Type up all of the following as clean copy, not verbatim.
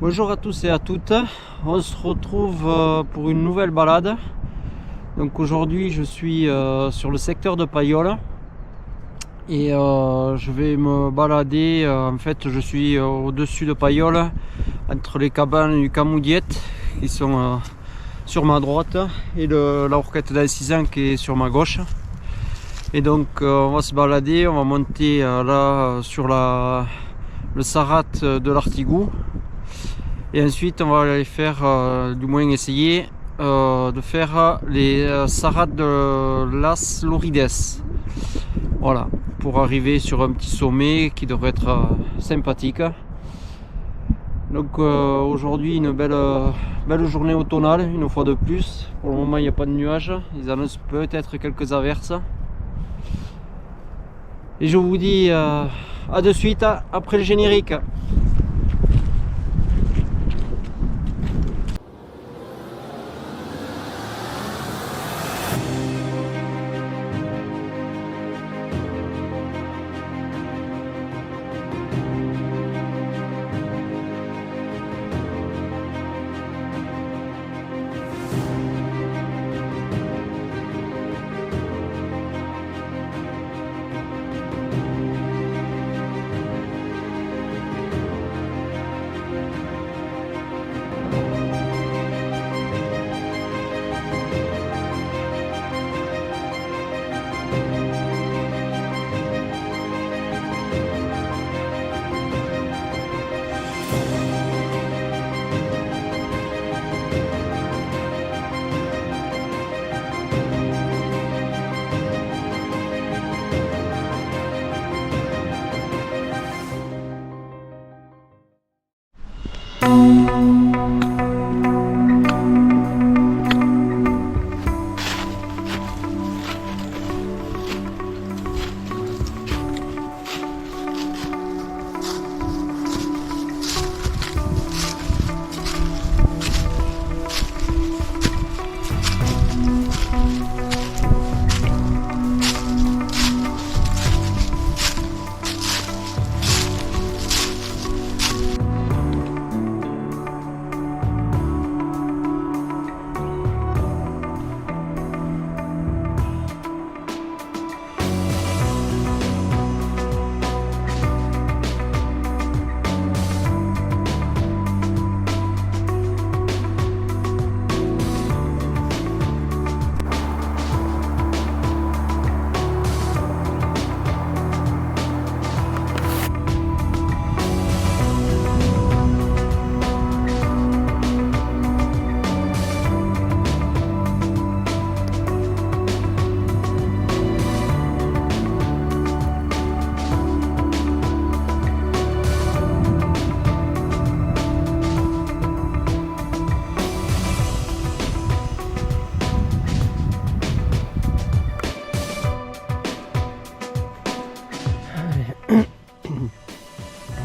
Bonjour à tous et à toutes, on se retrouve pour une nouvelle balade. Donc aujourd'hui je suis sur le secteur de Payolle et je vais me balader, en fait je suis au-dessus de Payolle, entre les cabanes du Camoudiette qui sont sur ma droite et la Roquette d'Ancizan qui est sur ma gauche. Et donc on va se balader, on va monter là sur le Sarat de l'Artigou. Et ensuite, on va aller faire, du moins essayer, de faire les Sarats de Las Lorides. Voilà, pour arriver sur un petit sommet qui devrait être sympathique. Donc aujourd'hui, une belle journée automnale, une fois de plus. Pour le moment, il n'y a pas de nuages. Ils annoncent peut-être quelques averses. Et je vous dis à de suite, après le générique.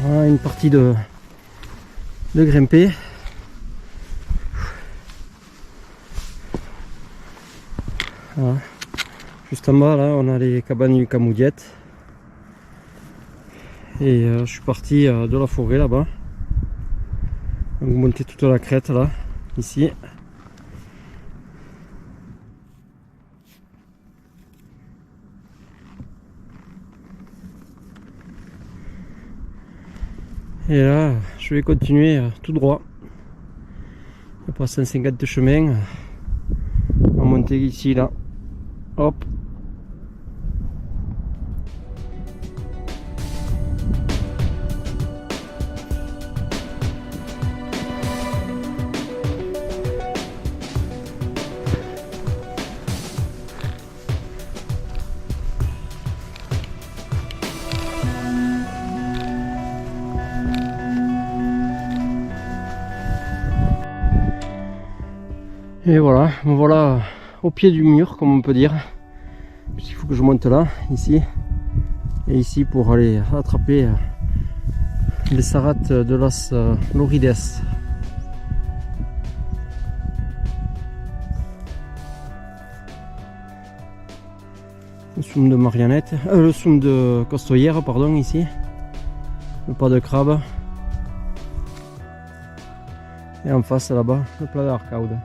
Voilà une partie de grimper. Voilà. Juste en bas là on a les cabanes du Camoudiette. Et je suis parti de la forêt là-bas. Donc monter toute la crête là, ici. Et là, je vais continuer tout droit. Il y a pas 150 de chemin. On va monter ici, là. Hop. Et voilà, me voilà au pied du mur, comme on peut dire. Il faut que je monte là, ici. Et ici pour aller attraper les Sarats de Las Lorides. Le soum de marionnette, le soum de costoyère, pardon, ici. Le pas de crabe. Et en face là-bas, le plat d'Arcaude.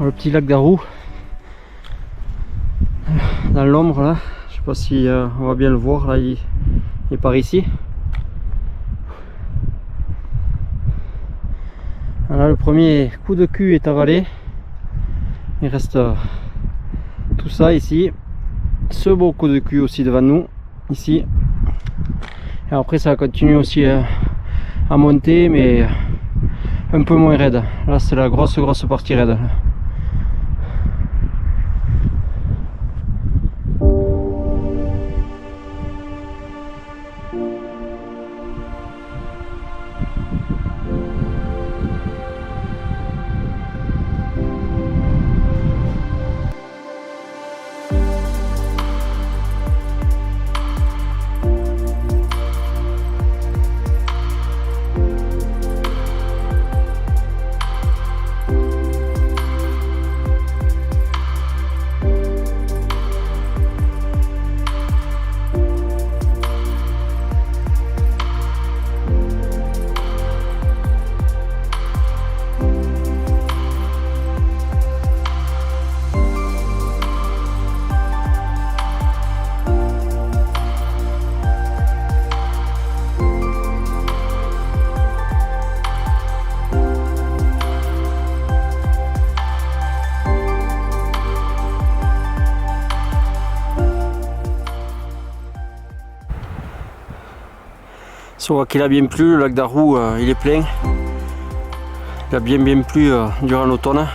Le petit lac d'Arrou dans l'ombre là, je sais pas si on va bien le voir là, il est par ici. Voilà, le premier coup de cul est avalé, il reste tout ça ici, ce beau coup de cul aussi devant nous ici, et après ça continue aussi à monter mais un peu moins raide. Là c'est la grosse partie raide. On voit qu'il a bien plu, le lac d'Arrou il est plein. Il a bien plu durant l'automne.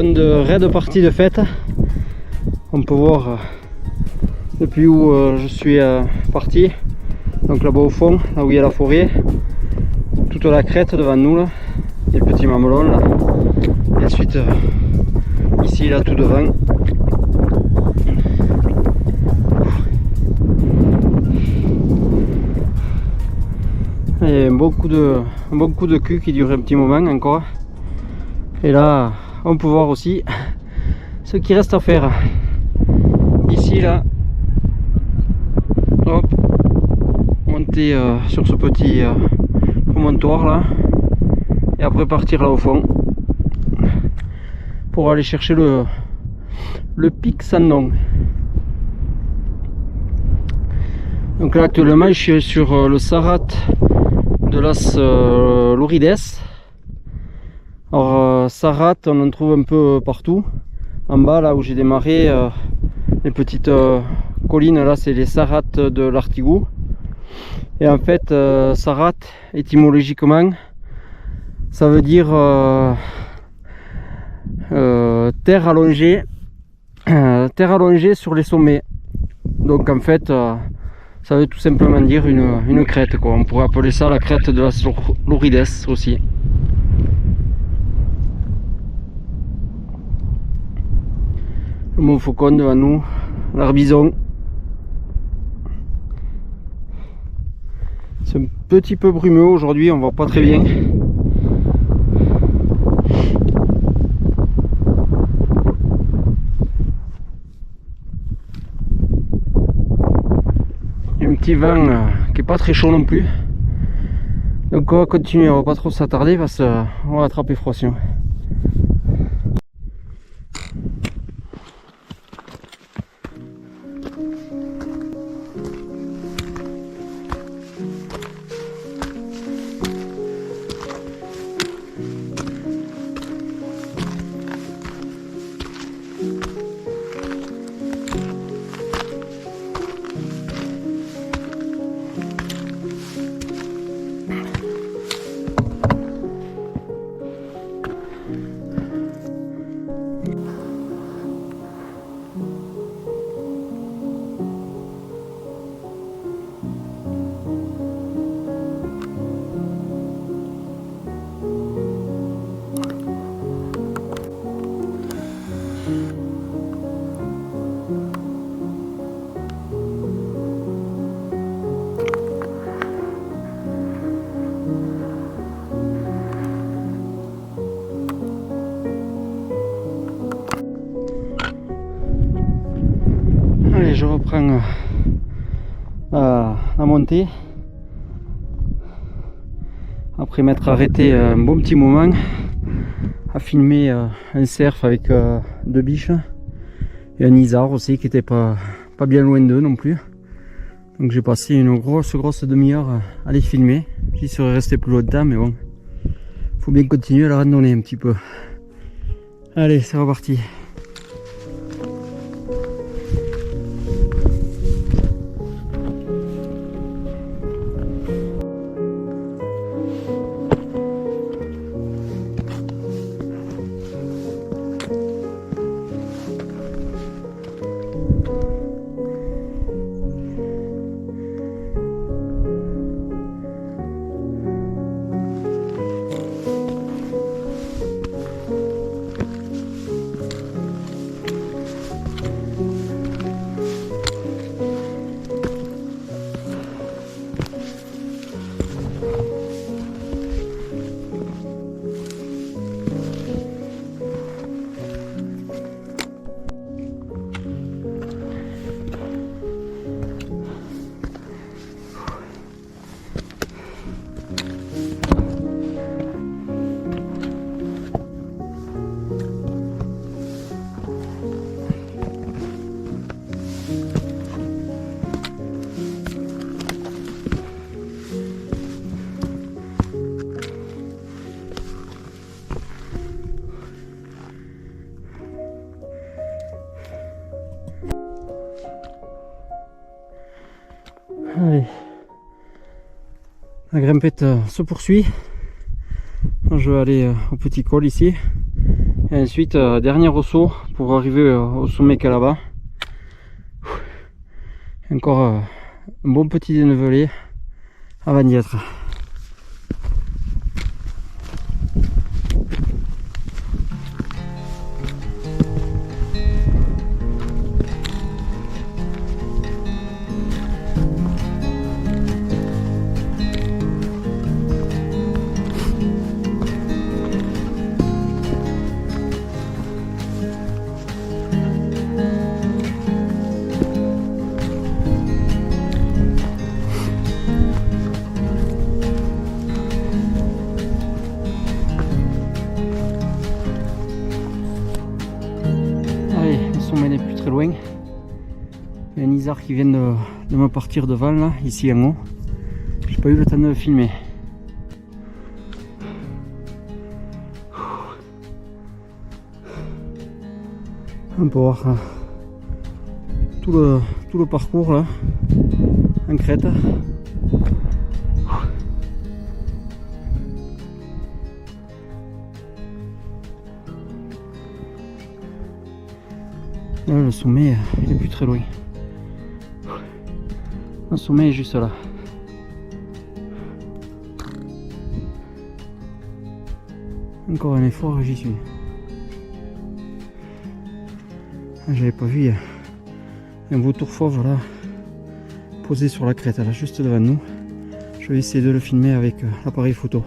fin de raid partie de fête. On peut voir depuis où je suis parti. Donc là-bas au fond, là où il y a la forêt, toute la crête devant nous là, et le petit mamelon là. Et ensuite ici là tout devant. Et un bon coup de cul qui dure un petit moment encore. Et là on peut voir aussi ce qui reste à faire. Ici là, hop, monter sur ce petit promontoire là, et après partir là au fond pour aller chercher le pic sans nom. Donc là actuellement je suis sur le Sarat de Las Lourides. Alors Sarat on en trouve un peu partout. En bas là où j'ai démarré, les petites collines là, c'est les Sarats de l'Artigou. Et en fait Sarat étymologiquement ça veut dire terre allongée sur les sommets. Donc en fait ça veut tout simplement dire une crête quoi. On pourrait appeler ça la crête de Las Lourides aussi. Le mont Faucon devant nous, l'Arbizon. C'est un petit peu brumeux aujourd'hui, on voit pas très bien. Il y a un petit vent qui est pas très chaud non plus. Donc on va continuer, on va pas trop s'attarder parce qu'on va attraper froid sinon. Allez, je reprends la montée après m'être arrêté un bon petit moment à filmer un cerf avec deux biches et un isard aussi qui était pas bien loin d'eux non plus. Donc j'ai passé une grosse demi-heure à les filmer. J'y serais resté plus longtemps mais bon, faut bien continuer la randonnée un petit peu. Allez, c'est reparti. Allez, la grimpette se poursuit. Je vais aller au petit col ici Et ensuite, dernier ressaut pour arriver au sommet qu'il y a là-bas. Encore un bon petit dénivelé avant d'y être. On n'est plus très loin. Il y a un isard qui vient de me partir devant là, ici en haut. J'ai pas eu le temps de le filmer. On peut voir tout le parcours là en crête. Là, le sommet est plus très loin. Le sommet est juste là. Encore un effort et j'y suis. J'avais pas vu, il y a un vautour fauve là, posé sur la crête, là, juste devant nous. Je vais essayer de le filmer avec l'appareil photo.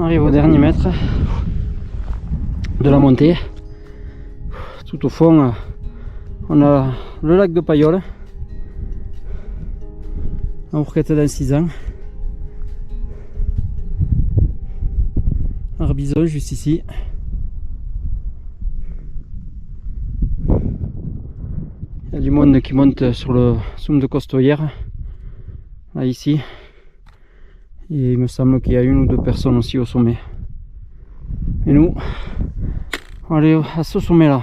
On arrive au dernier mètre de la montée. Tout au fond, on a le lac de Payolle, en Ourquette dans 6 ans. Arbizon juste ici. Il y a du monde qui monte sur le Soum de Costoyère, là ici. Et il me semble qu'il y a 1 ou 2 personnes aussi au sommet. Et nous, on va aller à ce sommet là.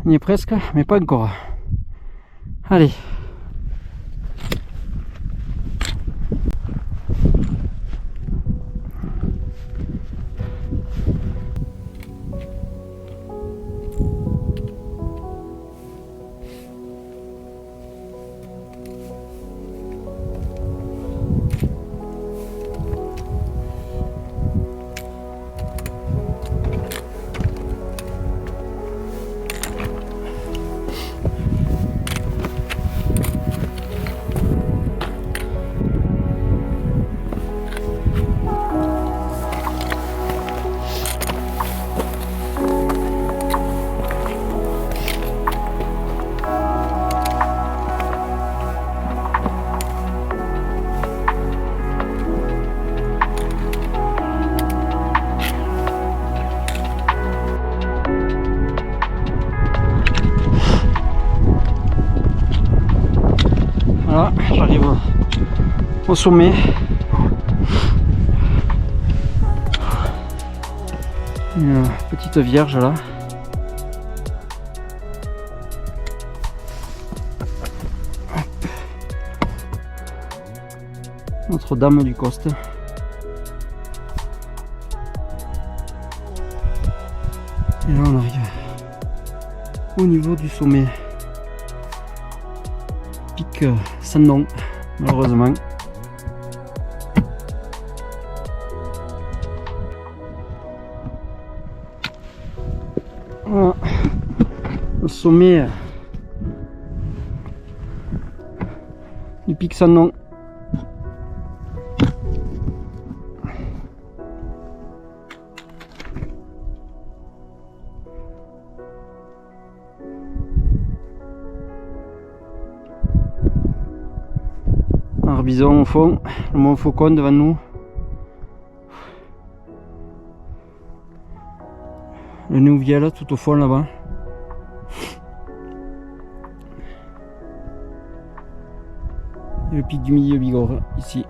On y est presque, mais pas encore. Allez. Voilà, j'arrive au sommet. Une petite vierge là. Notre-Dame du Coste. Et là on arrive au niveau du sommet. Pic sans nom, malheureusement. Voilà. Le sommet du pic sans nom. Bison au fond, le mont Faucon devant nous. Le Nouviel tout au fond là-bas. Et le pic du Milieu Bigorre ici.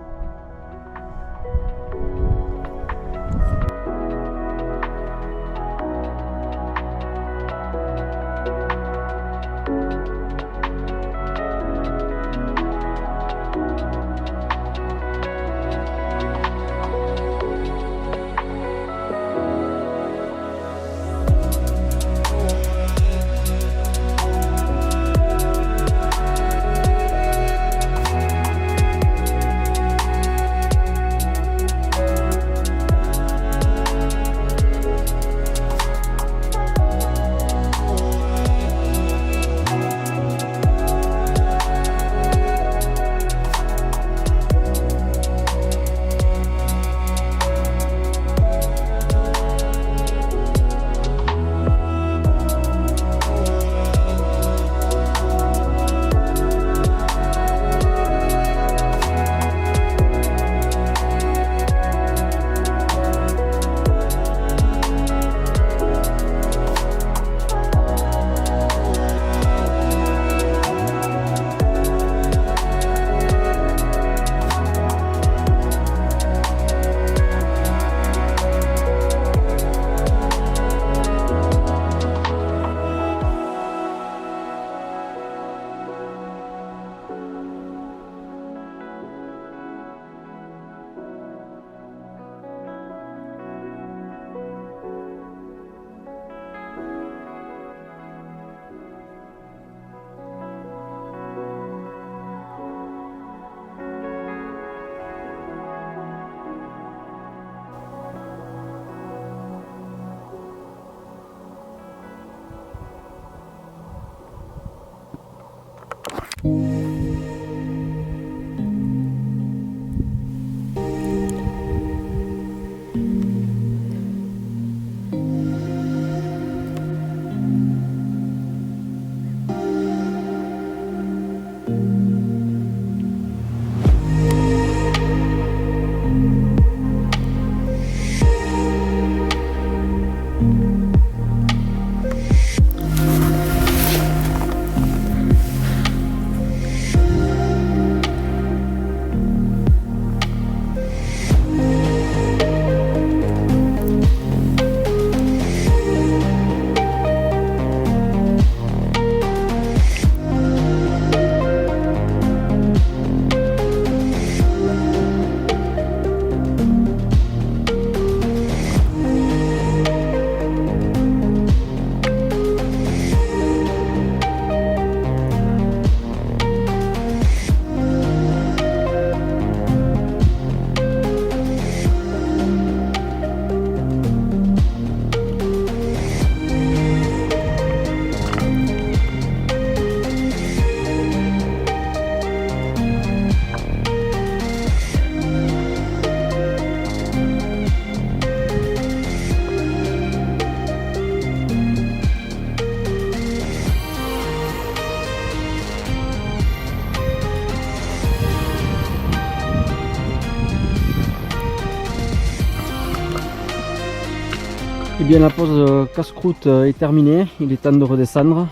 Et bien la pause casse-croûte est terminée, il est temps de redescendre.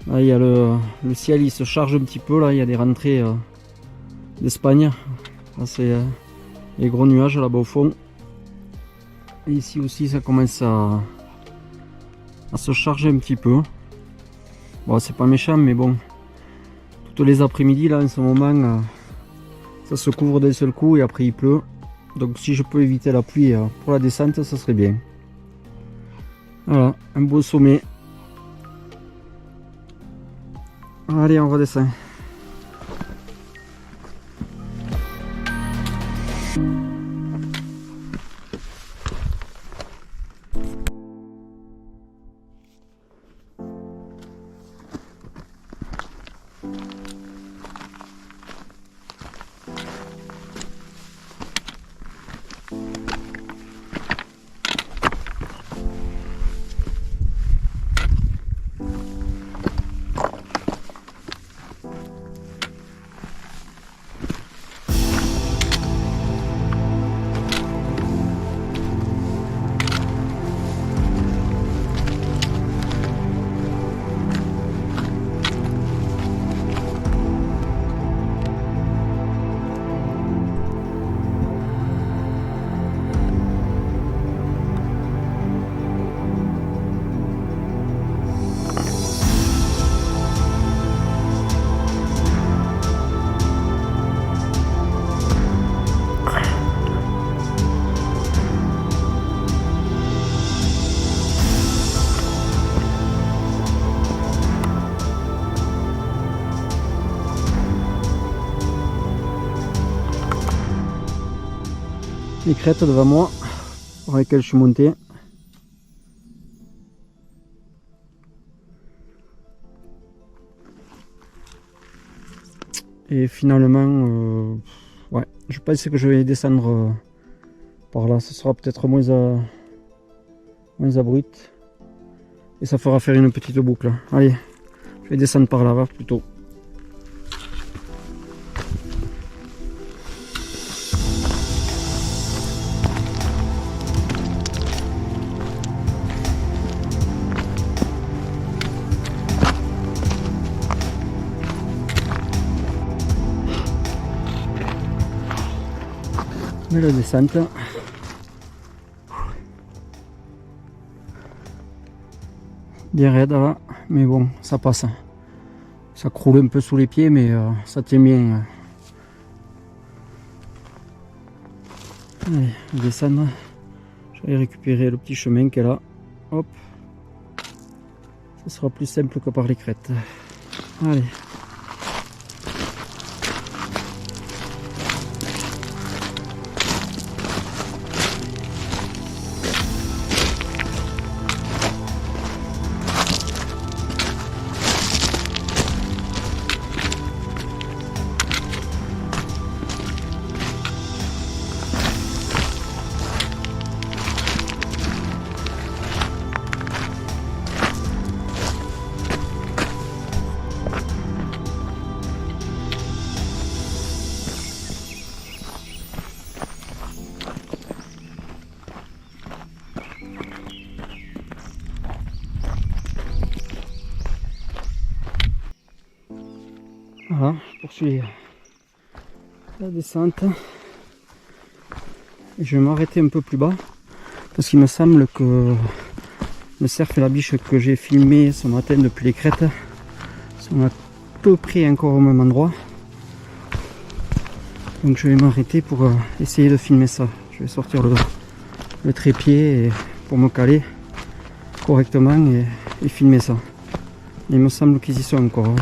Là, il y a le ciel, il se charge un petit peu. Là, il y a des rentrées d'Espagne. Là, c'est les gros nuages là-bas au fond. Et ici aussi, ça commence à se charger un petit peu. Bon, c'est pas méchant, mais bon, toutes les après-midi là en ce moment, ça se couvre d'un seul coup et après il pleut. Donc si je peux éviter la pluie pour la descente, ça serait bien. Voilà, un beau sommet. Allez, on redescend. Les crêtes devant moi, par lesquelles je suis monté. Et finalement, ouais, je pense que je vais descendre par là. Ce sera peut-être moins abrupt. Et ça fera faire une petite boucle. Allez, je vais descendre par là-bas plutôt. Belle descente. Bien raide là, mais bon, ça passe. Ça croule un peu sous les pieds, mais ça tient bien. Allez, descendre. Je vais récupérer le petit chemin qui est là. Hop. Ce sera plus simple que par les crêtes. Allez. Voilà, je poursuis la descente. Et je vais m'arrêter un peu plus bas parce qu'il me semble que le cerf et la biche que j'ai filmé ce matin depuis les crêtes sont à peu près encore au même endroit. Donc je vais m'arrêter pour essayer de filmer ça. Je vais sortir le trépied pour me caler correctement et filmer ça. Il me semble qu'ils y sont encore. Ouais.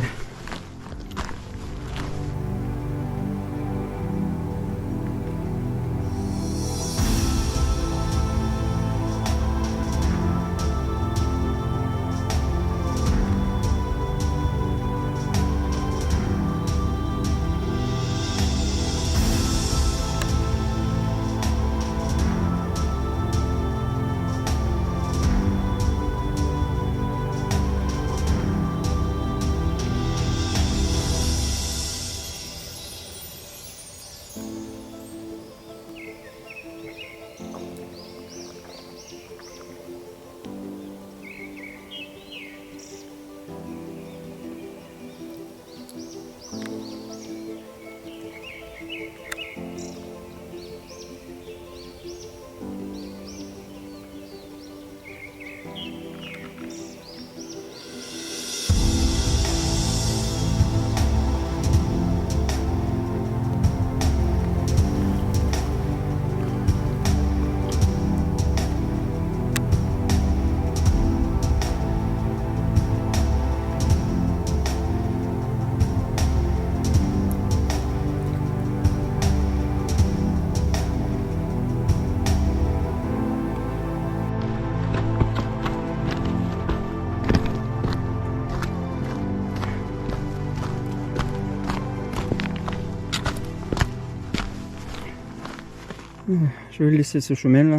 Je vais laisser ce chemin là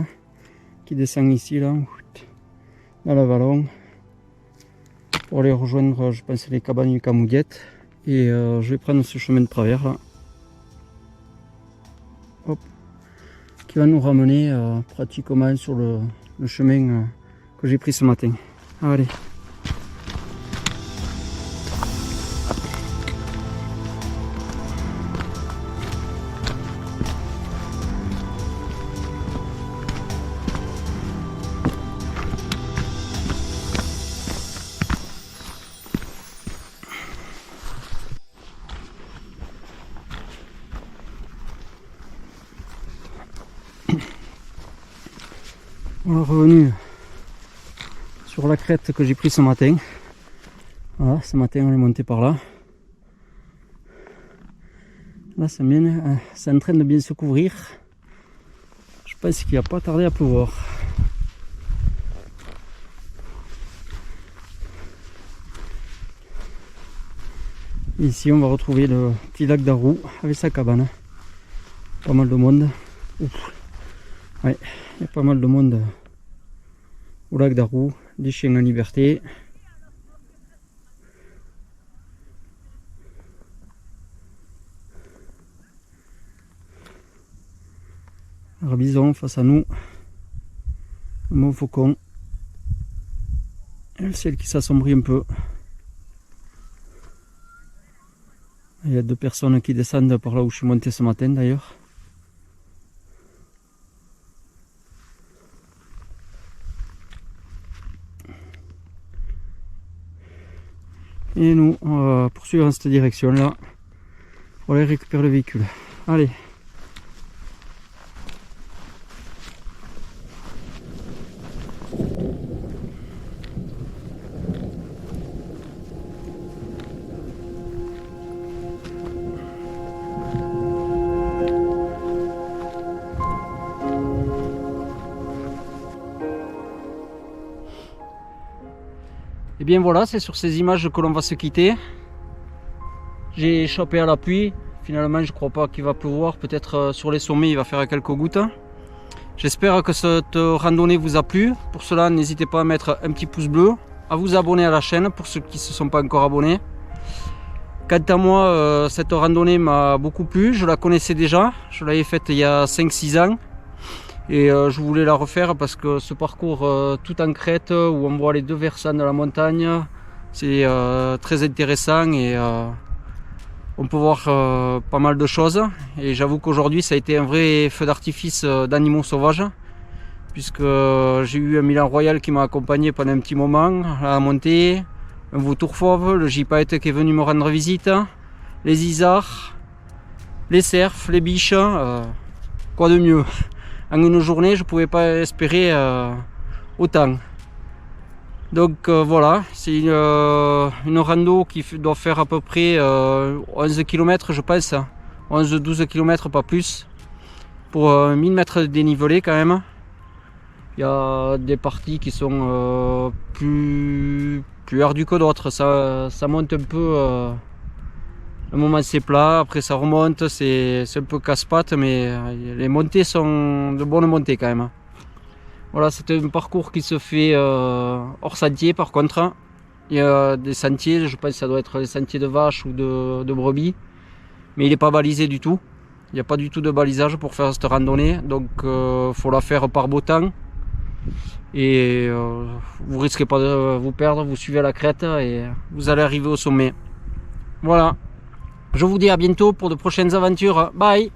qui descend ici là dans la vallon pour aller rejoindre, je pense, les cabanes du Camouguette. Et je vais prendre ce chemin de travers là. Hop. Qui va nous ramener pratiquement sur le chemin que j'ai pris ce matin. Allez. On est revenu sur la crête que j'ai pris ce matin. Voilà, ce matin on est monté par là. Là c'est bien, c'est en train de bien se couvrir. Je pense qu'il va pas tarder à pleuvoir. Ici on va retrouver le petit lac d'Arrou avec sa cabane. Pas mal de monde. Ouf. Ouais, il y a pas mal de monde au lac d'Arrou, des chiens en liberté. Un bison face à nous, un mont faucon, et le ciel qui s'assombrit un peu. Il y a deux personnes qui descendent par là où je suis monté ce matin d'ailleurs. Et nous, on va poursuivre dans cette direction là pour aller récupérer le véhicule. Allez. Et bien voilà, c'est sur ces images que l'on va se quitter. J'ai échappé à la pluie. Finalement, je crois pas qu'il va pleuvoir. Peut-être sur les sommets, il va faire quelques gouttes. J'espère que cette randonnée vous a plu. Pour cela, n'hésitez pas à mettre un petit pouce bleu, à vous abonner à la chaîne pour ceux qui ne se sont pas encore abonnés. Quant à moi, cette randonnée m'a beaucoup plu. Je la connaissais déjà. Je l'avais faite il y a 5-6 ans. Et je voulais la refaire parce que ce parcours tout en crête où on voit les deux versants de la montagne, c'est très intéressant et on peut voir pas mal de choses. Et j'avoue qu'aujourd'hui ça a été un vrai feu d'artifice d'animaux sauvages, puisque j'ai eu un Milan Royal qui m'a accompagné pendant un petit moment à la montée, un vautour fauve, le gypaète qui est venu me rendre visite, les isards, les cerfs, les biches, quoi de mieux. En une journée, je ne pouvais pas espérer autant. Donc voilà, c'est une rando qui doit faire à peu près 11 km, je pense. 11-12 km, pas plus. Pour 1000 mètres de dénivelé quand même. Il y a des parties qui sont plus ardues que d'autres. Ça monte un peu. Le moment c'est plat, après ça remonte, c'est un peu casse-pattes, mais les montées sont de bonnes montées quand même. Voilà, c'est un parcours qui se fait hors sentier par contre. Il y a des sentiers, je pense que ça doit être les sentiers de vaches ou de brebis, mais il n'est pas balisé du tout. Il n'y a pas du tout de balisage pour faire cette randonnée, donc faut la faire par beau temps. Et vous risquez pas de vous perdre, vous suivez la crête et vous allez arriver au sommet. Voilà. Je vous dis à bientôt pour de prochaines aventures. Bye!